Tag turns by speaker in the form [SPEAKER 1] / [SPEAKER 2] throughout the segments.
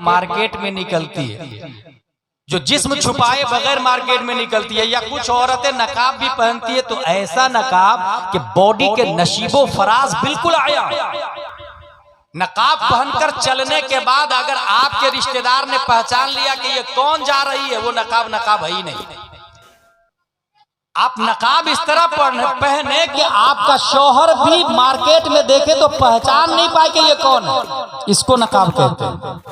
[SPEAKER 1] Market में निकलती है, जो जिस्म छुपाए बगैर मार्केट में निकलती है, या कुछ औरतें नकाब भी पहनती है तो ऐसा नकाब कि बॉडी के नशीबो फराज बिल्कुल आया। नकाब पहनकर चलने के बाद अगर आपके रिश्तेदार ने पहचान लिया कि ये कौन जा रही है, वो नकाब है ही नहीं। आप नकाब इस तरह पहने कि आपका शौहर भी मार्केट में देखे तो पहचान नहीं पाए कि ये कौन है, इसको नकाब कहते हैं।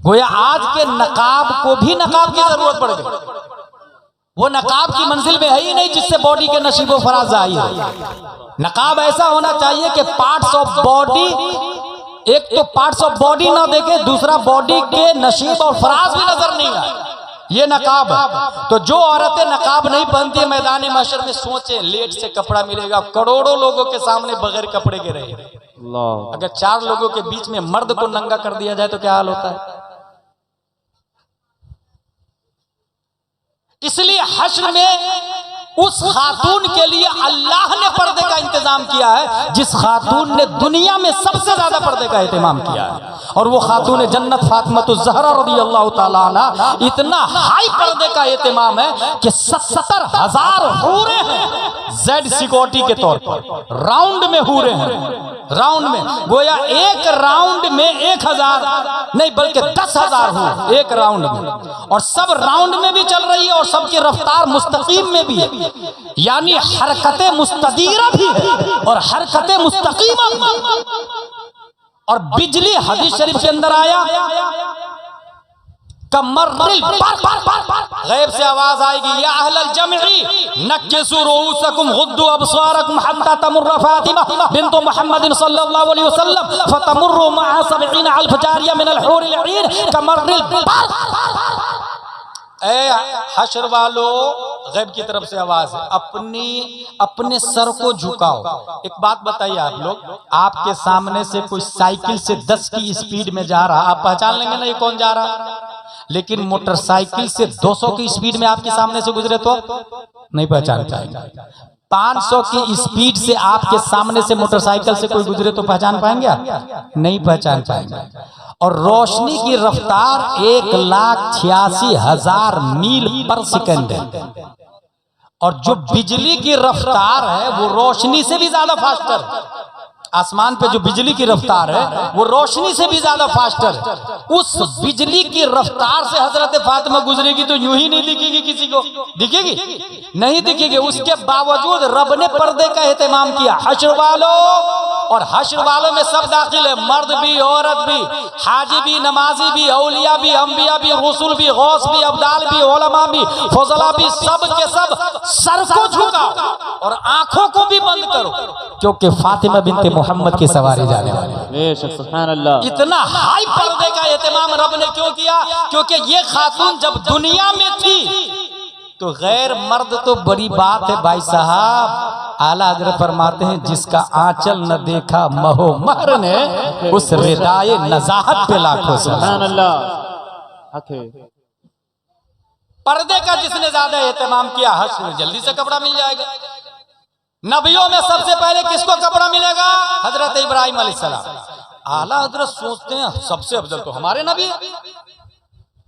[SPEAKER 1] गोया आज के नकाब को भी नकाब की जरूरत पड़ गई, वो नकाब की मंजिल में है ही नहीं जिससे बॉडी के नशीबो फराज आई है। नकाब ऐसा होना चाहिए कि पार्ट्स ऑफ बॉडी, एक तो पार्ट्स ऑफ बॉडी ना देखे, दूसरा बॉडी के नशीब और फराज भी नजर नहीं आए, ये नकाब है। तो जो औरतें नकाब नहीं पहनती है मैदान महशर में सोचे लेट से कपड़ा मिलेगा, करोड़ों लोगों के सामने बगैर कपड़े के रहे। अगर 4 लोगों के बीच में मर्द को नंगा कर दिया जाए तो क्या हाल होता है। इसलिए हश्र में उस खातून के लिए अल्लाह ने पर्दे का इंतजाम किया है जिस खातून ने दुनिया में सबसे ज्यादा पर्दे का एहतमाम किया है, और वो खातून जन्नत फातिमातुज़ ज़हरा रज़ियल्लाहु ताला अन्हा। इतना हाई पर्दे का एहतमाम है कि 70,000 हूरें हैं जेड सिक्योरिटी के तौर पर, राउंड में हूरें हैं, राउंड में। गोया एक राउंड में 1000 नहीं बल्कि 10,000 हूर एक राउंड में, और सब राउंड में भी चल रही है और सबकी रफ्तार मुस्तकीम में भी है, यानी हरकतें मुस्तदीरा भी है और हरकतें मुस्तकीमा भी। और बिजली हदीस शरीफ के अंदर आया कमर्रिल गैब से आवाज आएगी, या अहलल जमई नक्किसु रूसकुम गुद्दु अबसारकुम हत्ता तमुर्र फातिमा बिन्त मुहम्मद सल्लल्लाहु अलैहि वसल्लम फतमुर्रु मअ 70 अल्फ जारिया मिनल हूरिल अईन कमर्रिल। ए हश्र वालों, गैब की तरफ से आवाज है, अपने सर को झुकाओ। एक बात बताइए आप लोग, आपके सामने से कोई साइकिल से 10 की स्पीड में जा रहा, आप पहचान लेंगे ना ये कौन जा रहा। लेकिन मोटरसाइकिल से 200 की स्पीड में आपके सामने से गुजरे तो नहीं पहचान पाएंगे। 500 की स्पीड से आपके सामने से मोटरसाइकिल से कोई गुजरे तो पहचान पाएंगे आप? नहीं पहचान पाएंगे। और रोशनी की रफ्तार 1,86,000 मील पर सेकंड है, और जो बिजली की रफ्तार है वो रोशनी से भी ज्यादा फास्टर है। आसमान पे जो बिजली की रफ्तार है वो रोशनी से भी ज्यादा फास्टर है। उस बिजली की रफ्तार से हजरत फातिमा गुजरेगी तो यूं ही नहीं दिखेगी, किसी को दिखेगी नहीं दिखेगी। उसके बावजूद रब ने पर्दे का एहतमाम किया। हश्र वालों, और हश्र वालों में सब दाखिल है, मर्द भी औरत भी, हाजी भी नमाजी भी, औलिया भी, अंबिया भी, रसूल भी, गौस भी, अब्दाल भी, उलमा भी, फजला भी, सब के सब सर को झुकाओ और आंखों को भी बंद करो, क्योंकि फातिमा बिनते मोहम्मद की सवारी जाने वाली। सुभान अल्लाह। इतना हाई पर्दे का एहतमाम रब ने क्यों किया? क्योंकि ये खातून जब दुनिया में थी तो गैर मर्द तो बड़ी बात है भाई साहब। आला हज़रत फरमाते हैं, जिसका आंचल न देखा महो महर ने, उस रिदाए नजाहत पे लाखों सुभान अल्लाह। पर्दे का जिसने ज्यादा एहतमाम किया, हश्र में जल्दी से कपड़ा मिल जाएगा। नबियों में सबसे पहले किसको कपड़ा मिलेगा? हजरत इब्राहिम अलैहिस्सलाम। आला हजरत सोचते हैं सबसे अफजल तो हमारे नबी है,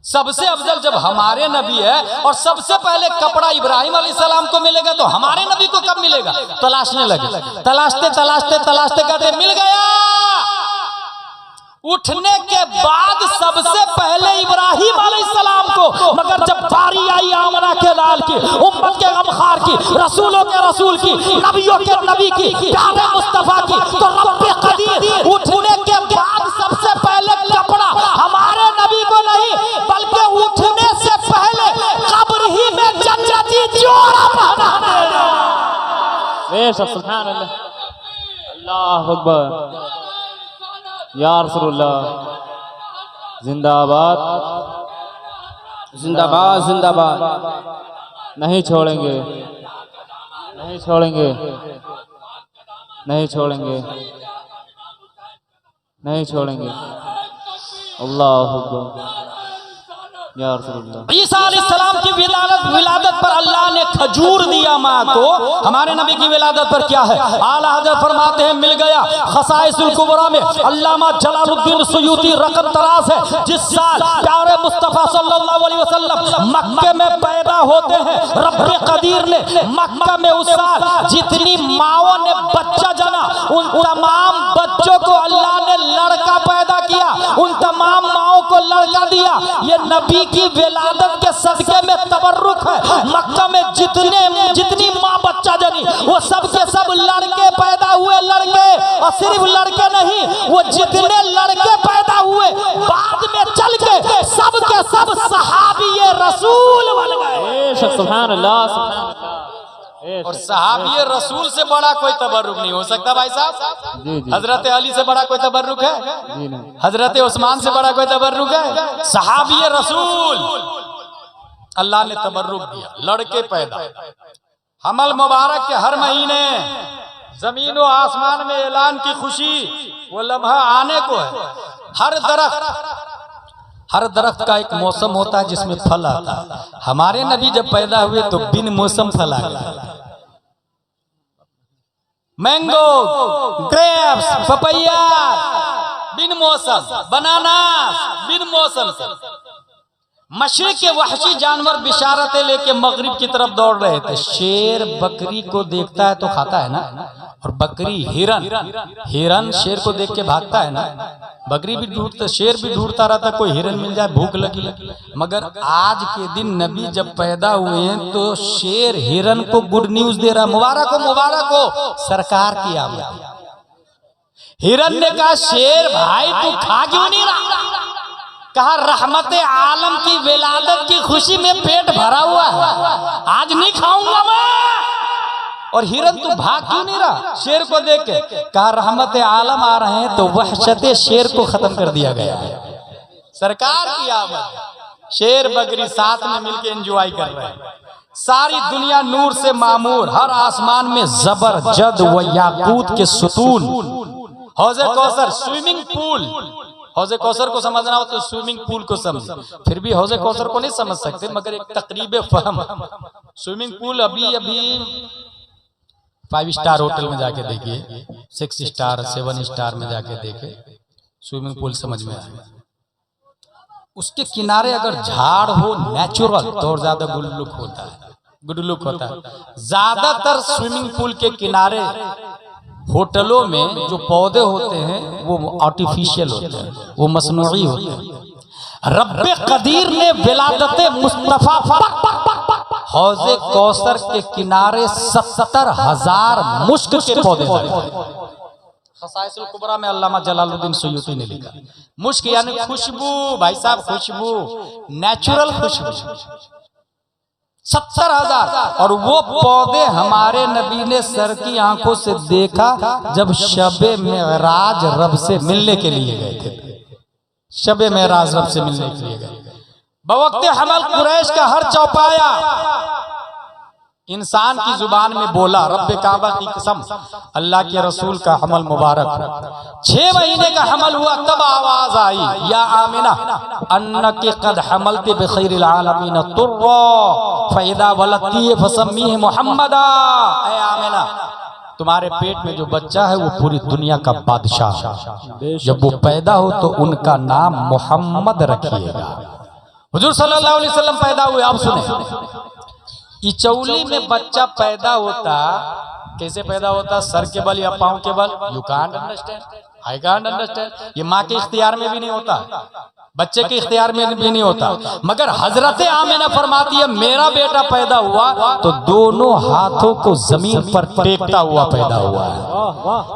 [SPEAKER 1] सबसे अफजल जब हमारे नबी है और सबसे पहले कपड़ा इब्राहिम अलैहिस्सलाम को मिलेगा तो हमारे नबी को कब मिलेगा? तलाशने लगे, तलाशते तलाशते तलाशते कहते मिल गया। उठने के बाद सबसे पहले इब्राहिम अलैहिस्सलाम को, मगर जब बारी आई आमना के लाल की, उम्मत के गमखार की, रसूलों के रसूल की, नबियों के नबी की, प्यारे मुस्तफा की, तो रब्बे कदीर उठने के बाद सबसे पहले कपड़ा हमारे नबी को नहीं, बल्कि उठने से पहले कब्र ही में जन्नती जोड़ा पहना देगा।
[SPEAKER 2] सुभान अल्लाह, अल्लाह अकबर, या रसूलुल्लाह, जिंदाबाद जिंदाबाद जिंदाबाद। नहीं छोड़ेंगे, नहीं छोड़ेंगे, नहीं छोड़ेंगे, नहीं छोड़ेंगे। अल्लाह अकबर, या रसूलुल्लाह।
[SPEAKER 1] ईसा अलैहिस्सलाम की विलादत पर अल्लाह ने खजूर दिया माँ को। हमारे नबी की विलादत पर क्या है? आला हज़रत फरमाते हैं मिल गया। खसाइसुल कुबरा में अल्लामा जलालुद्दीन सुयूती रकम तराज है। जिस साल प्यारे मुस्तफ़ा सल्लल्लाहु अलैहि वसल्लम मक्के में पैदा होते हैं, रब्बे कदीर ने मक्का में उस साल जितनी माओं ने बच्चा जना, उन तमाम बच्चों को अल्लाह ने लड़का पैदा किया, उन तमाम माओं को लड़का दिया। ये नबी की विलादत के सदके में तबर्रुक है। मक्का में जितनी माँ बच्चा जनी वो सब के सब लड़के पैदा हुए, लड़के। और सिर्फ लड़के नहीं, वो जितने लड़के पैदा हुए बाद में चल के सब के सब सहाबी रसूल बन गए।
[SPEAKER 2] सुभान अल्लाह, सुभान अल्लाह।
[SPEAKER 1] और सहाबी रसूल से बड़ा कोई तबर्रुक नहीं हो सकता भाई साहब।
[SPEAKER 2] जी जी
[SPEAKER 1] हजरत अली से बड़ा कोई तबर्रुक है?
[SPEAKER 2] जी नहीं।
[SPEAKER 1] हजरत उस्मान से बड़ा कोई तबर्रुक है? सहाबी रसूल अल्लाह ने तबर्रुक दिया, लड़के पैदा। हमल मुबारक के हर महीने जमीन व आसमान में ऐलान की खुशी, वो लम्हा आने को है। हर दरख्त का एक मौसम होता है जिसमें फल आता है। हमारे नबी जब पैदा हुए तो बिन मौसम फल आ गया। मैंगो, ग्रेप्स, पपैया बिन मौसम, बनानास बिन मौसम से। मशरिक के वहशी जानवर बिशारतें लेके मगरिब की तरफ दौड़ रहे थे। शेर बकरी को देखता है तो खाता है ना, और बकरी हिरन शेर को देख के भागता है ना। बकरी भी ढूंढता, शेर भी ढूंढता रहता कोई हिरन मिल जाए, भूख लगी। मगर आज के दिन नबी जब पैदा हुए हैं तो शेर हिरन को गुड न्यूज दे रहा, मुबारक हो, मुबारक हो, सरकार की आमद। हिरन ने कहा शेर भाई तू खा क्यों नहीं रहा? कहा रहमते आलम की विलादत की खुशी में पेट भरा हुआ है, आज नहीं खाऊंगा मैं। और हिरन तू भाग क्यों नहीं रहा शेर को देख के? कहा रहमते आलम आ रहे हैं तो वहशते शेर को खत्म कर दिया गया है। सरकार की आमद, शेर बकरी साथ में मिलकर एंजॉय कर रहे हैं। सारी दुनिया नूर से मामूर, हर आसमान में जबर जद व याकूत के सुतून। हौज़े कौसर स्विमिंग पूल, हौज़े कौसर को समझना हो तो स्विमिंग पूल को समझ। फिर भी हौज़े कौसर को नहीं समझ सकते, मगर एक तकरीब फहम। स्विमिंग पूल अभी 5 स्टार होटल में जाके देखिए, 6 स्टार 7 स्टार में जाके देखे, स्विमिंग पूल समझ में आए। उसके किनारे अगर झाड़ हो नेचुरल तो और ज्यादा गुड लुक होता है। ज्यादातर स्विमिंग पूल के किनारे होटलों में जो पौधे होते हैं वो आर्टिफिशियल होते हैं, वो मसनूई होते हैं। रब्बे कदीर ने विलादते मुस्तफा हौज़े कौसर के किनारे 70,000 मुश्क के पौधे लगाए। खसाइसुल कुबरा में अल्लामा जलालुद्दीन सुयूती ने लिखा, मुश्क यानी खुशबू भाई साहब, खुशबू, नेचुरल खुशबू। 70,000। और वो पौधे हमारे नबी ने सर की आंखों से देखा जब शबे मेराज रब से मिलने के लिए गए थे। शबे मेराज रब से मिलने के लिए गए। बवक्ते हमल कुरैश का हर चौपाया इंसान की जुबान में बोला, रब्बे काबा की कसम, अल्लाह के रसूल का हमल मुबारक। 6 महीने का हमल हुआ तब आवाज आई, या आमिना अन्नके कद हमलते बिखैरिल आलमीन तुर्रा फैदा वलती फसम्मी मुहम्मदा। ऐ आमिना, तुम्हारे पेट में जो बच्चा है वो पूरी दुनिया का बादशाह, जब वो पैदा हो तो उनका नाम मोहम्मद रखिएगा। हुजूर सल्लल्लाहु अलैहि वसल्लम पैदा हुए। आप सुने, इचौली में बच्चा पैदा होता, कैसे पैदा होता? सर के बल या पांव के बल? You can't understand, I can't understand. ये माँ के इख्तियार में भी नहीं होता, बच्चे के इख्तियार में भी नहीं होता। मगर हजरत आमिना फरमाती है मेरा बेटा पैदा हुआ तो दोनों हाथों को जमीन पर टेकता हुआ पैदा हुआ है।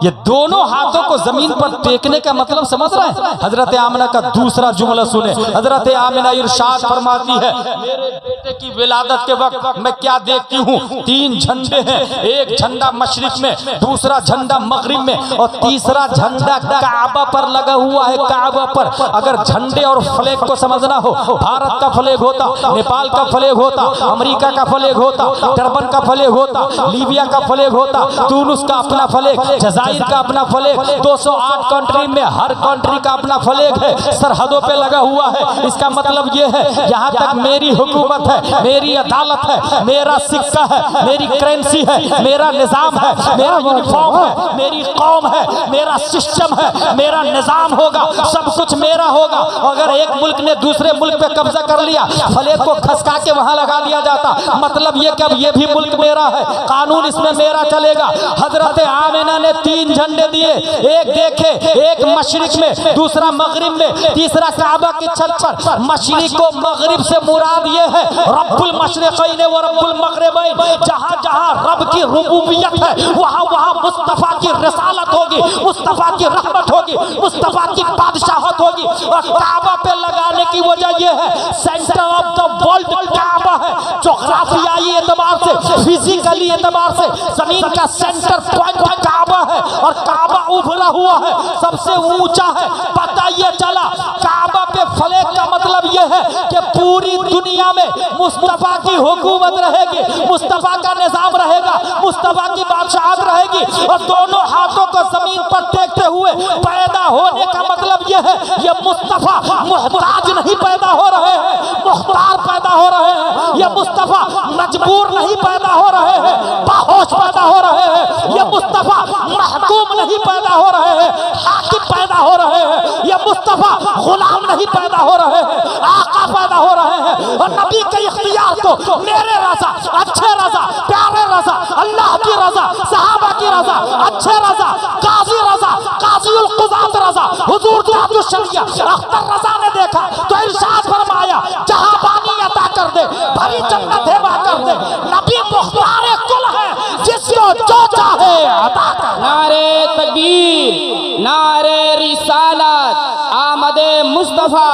[SPEAKER 1] ये दोनों हाथों को जमीन पर टेकने का मतलब समझ रहे हैं? हजरत आमिना का दूसरा जुमला सुने। हजरत आमिना इरशाद फरमाती है मेरे बेटे की विलादत के वक्त मैं क्या देखती हूँ, 3 झंडे हैं, एक झंडा मशरिक में, दूसरा झंडा मगरिब में और तीसरा झंडा काबा पर लगा हुआ है। काबा पर अगर झंडे और फ्लैग को समझना हो, भारत का फ्लैग होता, नेपाल का फ्लैग होता, अमेरिका का फ्लैग होता, टर्बन का फ्लैग होता, लीबिया का फ्लैग होता, तुनिस का अपना फ्लैग, जजाइर का अपना फ्लैग, 208 कंट्री में हर कंट्री का अपना फ्लैग है, सरहदों पे लगा हुआ है। इसका मतलब ये है यहाँ तक मेरी हुकूमत है, मेरी अदालत है, मेरा सिक्का है, मेरी करेंसी है, मेरा निजाम है, मेरा यूनिफॉर्म है, मेरी कौम है, मेरा सिस्टम है, मेरा निजाम होगा, सब कुछ मेरा होगा। अगर एक मुल्क ने दूसरे मुल्क पे कब्जा कर लिया, फ्लैग को खसका के वहां लगा दिया जाता, मतलब ये कि अब ये भी मुल्क मेरा है, कानून इसमें मेरा चलेगा। हजरत आमिना ने 3 झंडे दिए, एक देखे, एक मशरिक में, दूसरा मगरिब में, तीसरा काबा की छत पर। मशरिक को मगरिब से मुराद ये है रब्बुल मशरिकैन व रब्बुल मगरिबैन, जहां जहां रब की रुबूबियत है वहां वहां मुस्तफा की रिसालत होगी, मुस्तफा की रहमत होगी, मुस्तफा की बादशाहत होगी। और काबा पे लगाने की वजह यह है सेंटर ऑफ द वर्ल्ड काबा है, जोग्राफियाई एतबार से, फिजिकली एतबार से जमीन का सेंटर पॉइंट काबा है और काबा उभरा हुआ है, सबसे ऊंचा है। पता ये चला काबा पे फ्लैग का मतलब यह है कि पूरी दुनिया में मुस्तफा की हुकूमत रहेगी, मुस्तफा का निजाम रहेगा, मुस्तफा की बादशाहत रहेगी। और दोनों हाथों को जमीन पर टेकते हुए पैदा होने का मतलब यह है ये मुस्तफा मुहताज नहीं पैदा हो रहे हैं, मुख्तार पैदा हो रहे हैं। ये मुस्तफा मजबूर नहीं पैदा हो रहे हैं, बाहोश पैदा हो रहे हैं। ये मुस्तफा महकूम नहीं पैदा हो रहे हैं, हाकिम पैदा हो रहे हैं। ये मुस्तफा गुलाम नहीं पैदा हो रहे हैं, आका पैदा हो रहे हैं। और नबी के इख्तियार को मेरे रजा, अच्छे रजा, प्यारे रजा, अल्लाह की रजा, सहाबा की रजा, अच्छे रजा, काजी रजा, काजीउल कुज़ात रजा, हुजूर ताजुश शरिया अख्तर रजा ने देखा तो इरशाद फरमाया जहां पानी अता कर दे, भरी जन्नत हिबा कर दे। नबी मुख्तार कुल है, जिसको जो चाहे अता कर।
[SPEAKER 2] नारे तकबीर, नारे रिसालत, आमदे मुस्तफा,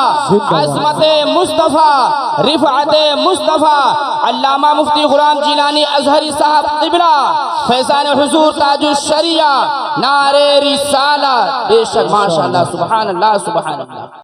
[SPEAKER 2] अज़मते मुस्तफा, रिफ़अते मुस्तफा। अल्लामा मुफ्ती गुलाम जिलानी अज़हरी साहब क़िबला, फैज़ान हुज़ूर ताजुश शरिया, नारे रिसालत। बेशक माशाअल्लाह, सुभान अल्लाह, सुभान अल्लाह।